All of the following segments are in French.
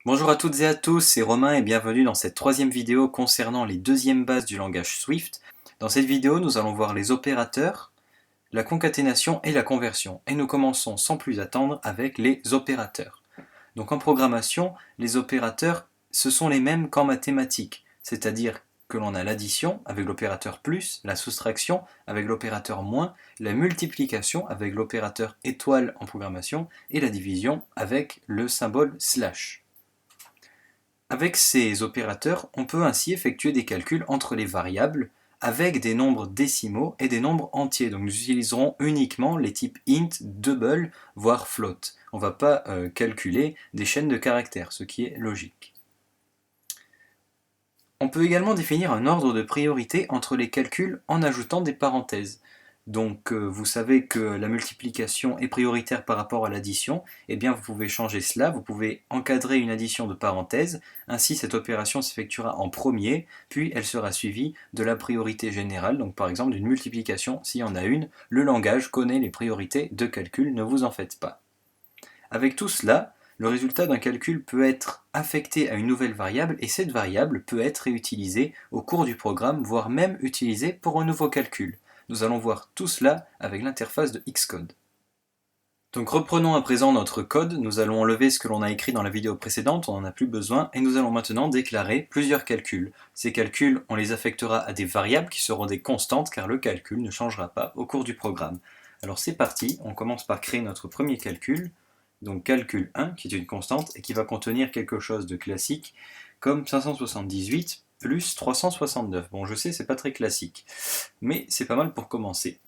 Bonjour à toutes et à tous, c'est Romain et bienvenue dans cette troisième vidéo concernant les deuxièmes bases du langage Swift. Dans cette vidéo, nous allons voir les opérateurs, la concaténation et la conversion. Et nous commençons sans plus attendre avec les opérateurs. Donc en programmation, les opérateurs, ce sont les mêmes qu'en mathématiques, c'est-à-dire que l'on a l'addition avec l'opérateur plus, la soustraction avec l'opérateur moins, la multiplication avec l'opérateur étoile en programmation et la division avec le symbole slash. Avec ces opérateurs, on peut ainsi effectuer des calculs entre les variables avec des nombres décimaux et des nombres entiers. Donc nous utiliserons uniquement les types int, double, voire float. On ne va pas calculer des chaînes de caractères, ce qui est logique. On peut également définir un ordre de priorité entre les calculs en ajoutant des parenthèses. Donc vous savez que la multiplication est prioritaire par rapport à l'addition, et bien vous pouvez changer cela, vous pouvez encadrer une addition de parenthèses, ainsi cette opération s'effectuera en premier, puis elle sera suivie de la priorité générale, donc par exemple d'une multiplication s'il y en a une, le langage connaît les priorités de calcul, ne vous en faites pas. Avec tout cela, le résultat d'un calcul peut être affecté à une nouvelle variable et cette variable peut être réutilisée au cours du programme, voire même utilisée pour un nouveau calcul. Nous allons voir tout cela avec l'interface de Xcode. Donc reprenons à présent notre code, nous allons enlever ce que l'on a écrit dans la vidéo précédente, on n'en a plus besoin, et nous allons maintenant déclarer plusieurs calculs. Ces calculs, on les affectera à des variables qui seront des constantes car le calcul ne changera pas au cours du programme. Alors c'est parti, on commence par créer notre premier calcul, donc calcul 1 qui est une constante et qui va contenir quelque chose de classique comme 578 plus 369. Bon je sais c'est pas très classique, mais c'est pas mal pour commencer.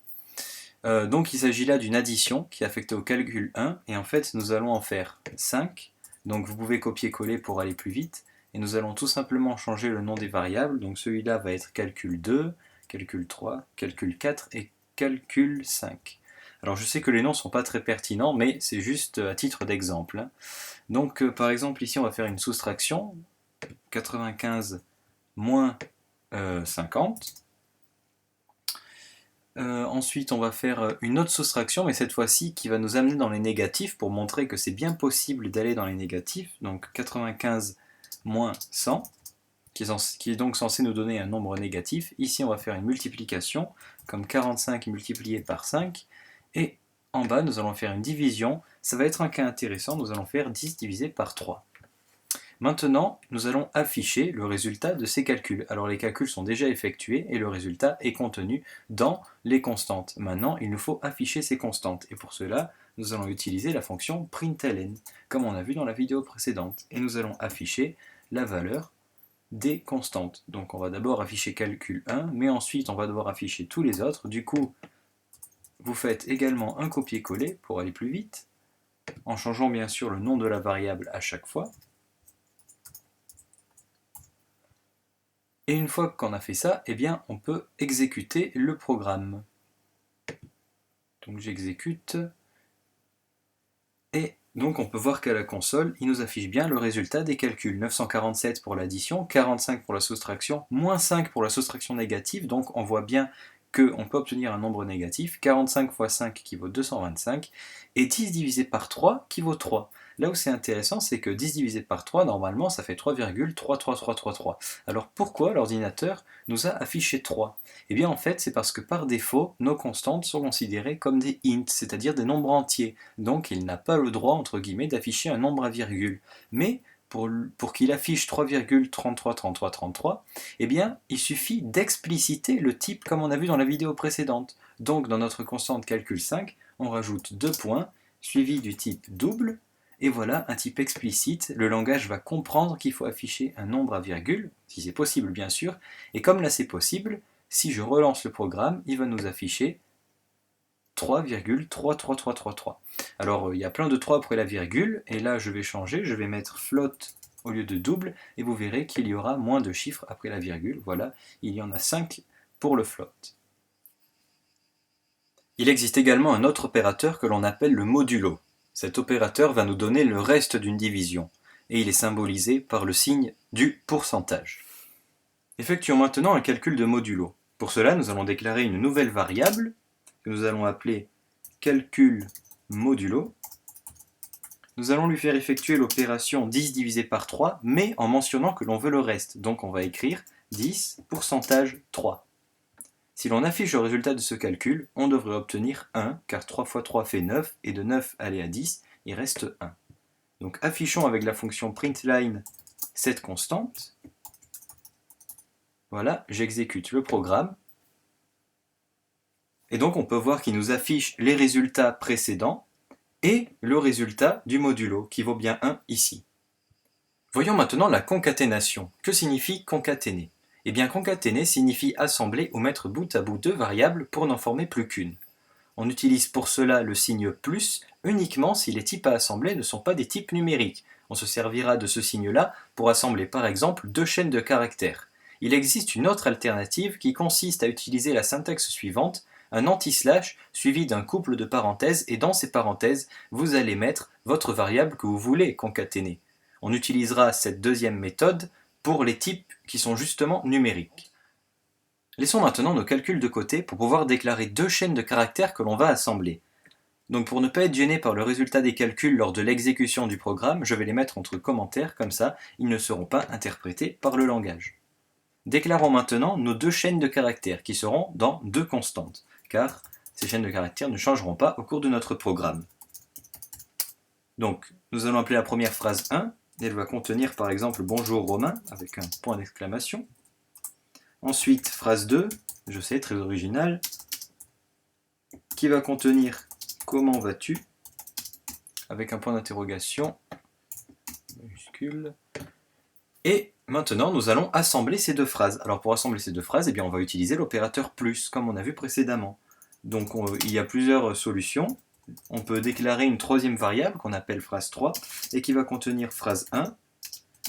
Donc il s'agit là d'une addition qui est affectée au calcul 1 et en fait nous allons en faire 5. Donc vous pouvez copier-coller pour aller plus vite et nous allons tout simplement changer le nom des variables. Donc celui-là va être calcul 2, calcul 3, calcul 4 et calcul 5. Alors je sais que les noms ne sont pas très pertinents mais c'est juste à titre d'exemple. Donc par exemple ici on va faire une soustraction, 95 moins 50. Ensuite, on va faire une autre soustraction, mais cette fois-ci qui va nous amener dans les négatifs pour montrer que c'est bien possible d'aller dans les négatifs. Donc 95 moins 100, qui est donc censé nous donner un nombre négatif. Ici, on va faire une multiplication, comme 45 multiplié par 5. Et en bas, nous allons faire une division. Ça va être un cas intéressant, nous allons faire 10 divisé par 3. Maintenant, nous allons afficher le résultat de ces calculs. Alors les calculs sont déjà effectués et le résultat est contenu dans les constantes. Maintenant, il nous faut afficher ces constantes. Et pour cela, nous allons utiliser la fonction println, comme on a vu dans la vidéo précédente. Et nous allons afficher la valeur des constantes. Donc on va d'abord afficher calcul 1, mais ensuite on va devoir afficher tous les autres. Du coup, vous faites également un copier-coller pour aller plus vite, en changeant bien sûr le nom de la variable à chaque fois. Et une fois qu'on a fait ça, eh bien, on peut exécuter le programme. Donc j'exécute. Et donc on peut voir qu'à la console, il nous affiche bien le résultat des calculs. 947 pour l'addition, 45 pour la soustraction, moins 5 pour la soustraction négative. Donc on voit bien qu'on peut obtenir un nombre négatif. 45 fois 5 qui vaut 225. Et 10 divisé par 3 qui vaut 3. Là où c'est intéressant, c'est que 10 divisé par 3, normalement, ça fait 3,33333. Alors pourquoi l'ordinateur nous a affiché 3? Eh bien en fait, c'est parce que par défaut, nos constantes sont considérées comme des int, c'est-à-dire des nombres entiers. Donc il n'a pas le droit, entre guillemets, d'afficher un nombre à virgule. Mais pour qu'il affiche 3,333333, eh bien, il suffit d'expliciter le type comme on a vu dans la vidéo précédente. Donc dans notre constante calcul 5, on rajoute 2 points, suivi du type double, et voilà un type explicite. Le langage va comprendre qu'il faut afficher un nombre à virgule, si c'est possible bien sûr, et comme là c'est possible, si je relance le programme, il va nous afficher 3,33333. Alors il y a plein de 3 après la virgule, et là je vais changer, je vais mettre float au lieu de double, et vous verrez qu'il y aura moins de chiffres après la virgule. Voilà, il y en a 5 pour le float. Il existe également un autre opérateur que l'on appelle le modulo. Cet opérateur va nous donner le reste d'une division, et il est symbolisé par le signe du pourcentage. Effectuons maintenant un calcul de modulo. Pour cela, nous allons déclarer une nouvelle variable que nous allons appeler calcul modulo. nous allons lui faire effectuer l'opération 10 divisé par 3, mais en mentionnant que l'on veut le reste. Donc on va écrire 10 pourcentage 3. Si l'on affiche le résultat de ce calcul, on devrait obtenir 1, car 3 fois 3 fait 9, et de 9 aller à 10, il reste 1. Donc affichons avec la fonction println cette constante. Voilà, j'exécute le programme. Et donc on peut voir qu'il nous affiche les résultats précédents et le résultat du modulo, qui vaut bien 1 ici. Voyons maintenant la concaténation. Que signifie concaténer? Eh bien concaténer signifie assembler ou mettre bout à bout deux variables pour n'en former plus qu'une. On utilise pour cela le signe plus uniquement si les types à assembler ne sont pas des types numériques. On se servira de ce signe-là pour assembler par exemple deux chaînes de caractères. Il existe une autre alternative qui consiste à utiliser la syntaxe suivante, un anti-slash suivi d'un couple de parenthèses, et dans ces parenthèses, vous allez mettre votre variable que vous voulez concaténer. On utilisera cette deuxième méthode pour les types qui sont justement numériques. Laissons maintenant nos calculs de côté pour pouvoir déclarer deux chaînes de caractères que l'on va assembler. Donc pour ne pas être gêné par le résultat des calculs lors de l'exécution du programme, je vais les mettre entre commentaires, comme ça ils ne seront pas interprétés par le langage. Déclarons maintenant nos deux chaînes de caractères qui seront dans deux constantes, car ces chaînes de caractères ne changeront pas au cours de notre programme. Donc nous allons appeler la première phrase 1, et elle va contenir par exemple bonjour Romain avec un point d'exclamation. Ensuite phrase 2, je sais, très original, qui va contenir comment vas-tu avec un point d'interrogation majuscule. Et maintenant, nous allons assembler ces deux phrases. Alors pour assembler ces deux phrases, eh bien, on va utiliser l'opérateur plus, comme on a vu précédemment. Donc il y a plusieurs solutions. On peut déclarer une troisième variable qu'on appelle phrase 3 et qui va contenir phrase 1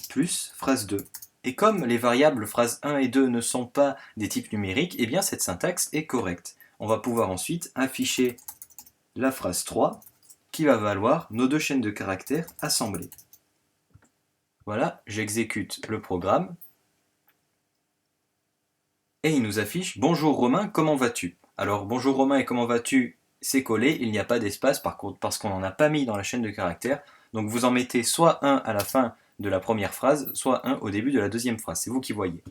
plus phrase 2. Et comme les variables phrase 1 et 2 ne sont pas des types numériques, eh bien cette syntaxe est correcte. On va pouvoir ensuite afficher la phrase 3 qui va valoir nos deux chaînes de caractères assemblées. Voilà, j'exécute le programme et il nous affiche « Bonjour Romain, comment vas-tu ?» Alors « Bonjour Romain et comment vas-tu ?» c'est collé, il n'y a pas d'espace par contre parce qu'on n'en a pas mis dans la chaîne de caractères. Donc vous en mettez soit un à la fin de la première phrase, soit un au début de la deuxième phrase, c'est vous qui voyez.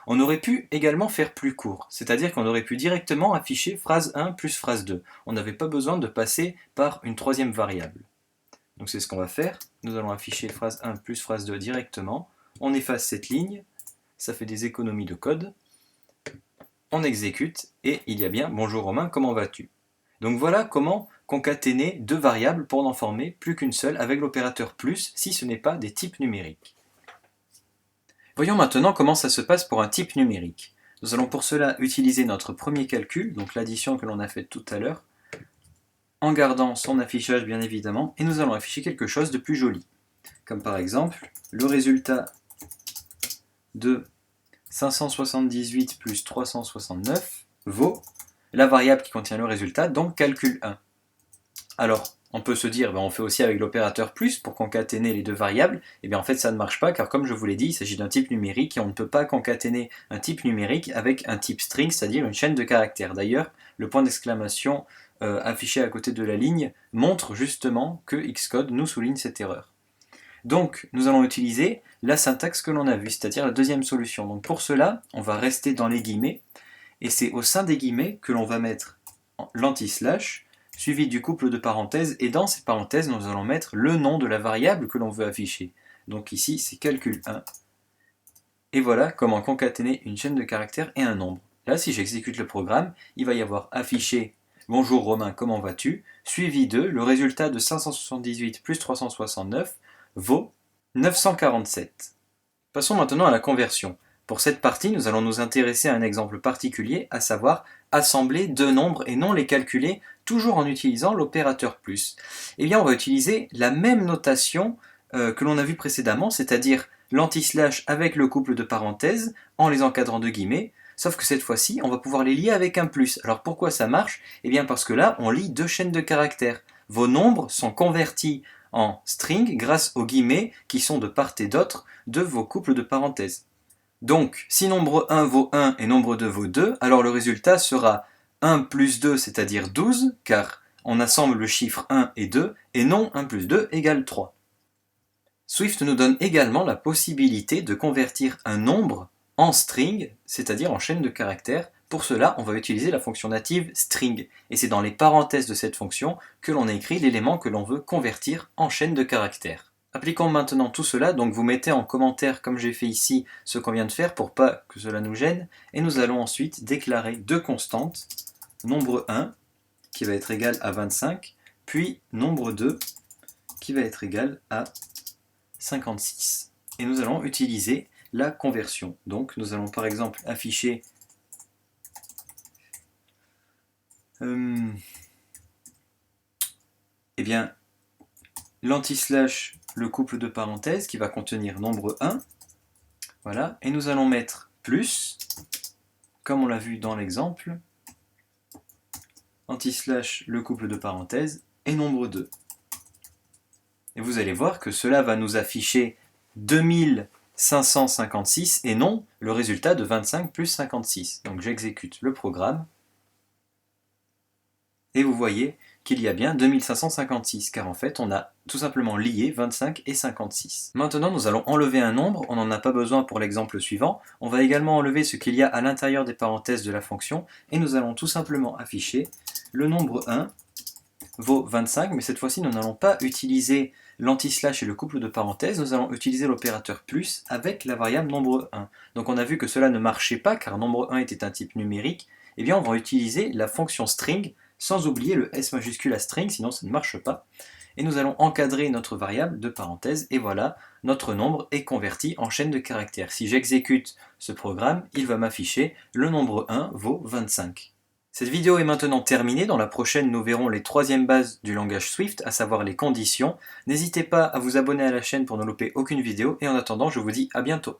On aurait pu également faire plus court, c'est-à-dire qu'on aurait pu directement afficher phrase 1 plus phrase 2. On n'avait pas besoin de passer par une troisième variable. Donc c'est ce qu'on va faire, nous allons afficher phrase 1 plus phrase 2 directement, on efface cette ligne, ça fait des économies de code, on exécute et il y a bien « Bonjour Romain, comment vas-tu ?» Donc voilà comment concaténer deux variables pour n'en former plus qu'une seule avec l'opérateur plus si ce n'est pas des types numériques. Voyons maintenant comment ça se passe pour un type numérique. Nous allons pour cela utiliser notre premier calcul, donc l'addition que l'on a faite tout à l'heure, en gardant son affichage bien évidemment, et nous allons afficher quelque chose de plus joli. Comme par exemple, le résultat de 578 plus 369 vaut la variable qui contient le résultat, donc calcul 1. Alors, on peut se dire, on fait aussi avec l'opérateur plus pour concaténer les deux variables. Et bien en fait ça ne marche pas car comme je vous l'ai dit, il s'agit d'un type numérique et on ne peut pas concaténer un type numérique avec un type string, c'est-à-dire une chaîne de caractères. D'ailleurs, le point d'exclamation affiché à côté de la ligne montre justement que Xcode nous souligne cette erreur. Donc nous allons utiliser la syntaxe que l'on a vue, c'est-à-dire la deuxième solution. Donc pour cela, on va rester dans les guillemets et c'est au sein des guillemets que l'on va mettre l'anti-slash suivi du couple de parenthèses, et dans ces parenthèses, nous allons mettre le nom de la variable que l'on veut afficher. Donc ici, c'est calcul 1. Et voilà comment concaténer une chaîne de caractères et un nombre. Là, si j'exécute le programme, il va y avoir affiché « Bonjour Romain, comment vas-tu ?» suivi de le résultat de 578 plus 369 vaut 947. Passons maintenant à la conversion. Pour cette partie, nous allons nous intéresser à un exemple particulier, à savoir assembler deux nombres et non les calculer, toujours en utilisant l'opérateur plus. Eh bien, on va utiliser la même notation que l'on a vu précédemment, c'est-à-dire l'anti-slash avec le couple de parenthèses, en les encadrant de guillemets, sauf que cette fois-ci, on va pouvoir les lier avec un plus. Alors pourquoi ça marche? Eh bien parce que là, on lie deux chaînes de caractères. Vos nombres sont convertis en string grâce aux guillemets qui sont de part et d'autre de vos couples de parenthèses. Donc, si nombre 1 vaut 1 et nombre 2 vaut 2, alors le résultat sera 1 plus 2, c'est-à-dire 12, car on assemble le chiffre 1 et 2, et non 1 plus 2 égale 3. Swift nous donne également la possibilité de convertir un nombre en string, c'est-à-dire en chaîne de caractères. Pour cela, on va utiliser la fonction native string, et c'est dans les parenthèses de cette fonction que l'on écrit l'élément que l'on veut convertir en chaîne de caractères. Appliquons maintenant tout cela, donc vous mettez en commentaire, comme j'ai fait ici, ce qu'on vient de faire pour pas que cela nous gêne, et nous allons ensuite déclarer deux constantes, nombre 1, qui va être égal à 25, puis nombre 2, qui va être égal à 56. Et nous allons utiliser la conversion. Donc nous allons par exemple afficher l'anti-slash, le couple de parenthèses qui va contenir nombre 1. Voilà. Et nous allons mettre plus, comme on l'a vu dans l'exemple, anti-slash, le couple de parenthèses et nombre 2. Et vous allez voir que cela va nous afficher 2556 et non le résultat de 25 plus 56. Donc j'exécute le programme et vous voyez qu'il y a bien 2556 car en fait on a tout simplement lié 25 et 56. Maintenant nous allons enlever un nombre, on n'en a pas besoin pour l'exemple suivant. On va également enlever ce qu'il y a à l'intérieur des parenthèses de la fonction et nous allons tout simplement afficher le nombre 1 vaut 25, mais cette fois-ci nous n'allons pas utiliser l'anti-slash et le couple de parenthèses, nous allons utiliser l'opérateur plus avec la variable nombre 1. Donc on a vu que cela ne marchait pas car nombre 1 était un type numérique, et bien on va utiliser la fonction string sans oublier le S majuscule à string, sinon ça ne marche pas. Et nous allons encadrer notre variable de parenthèses, et voilà, notre nombre est converti en chaîne de caractères. Si j'exécute ce programme, il va m'afficher le nombre 1 vaut 25. Cette vidéo est maintenant terminée, dans la prochaine nous verrons les troisièmes bases du langage Swift, à savoir les conditions. N'hésitez pas à vous abonner à la chaîne pour ne louper aucune vidéo, et en attendant je vous dis à bientôt.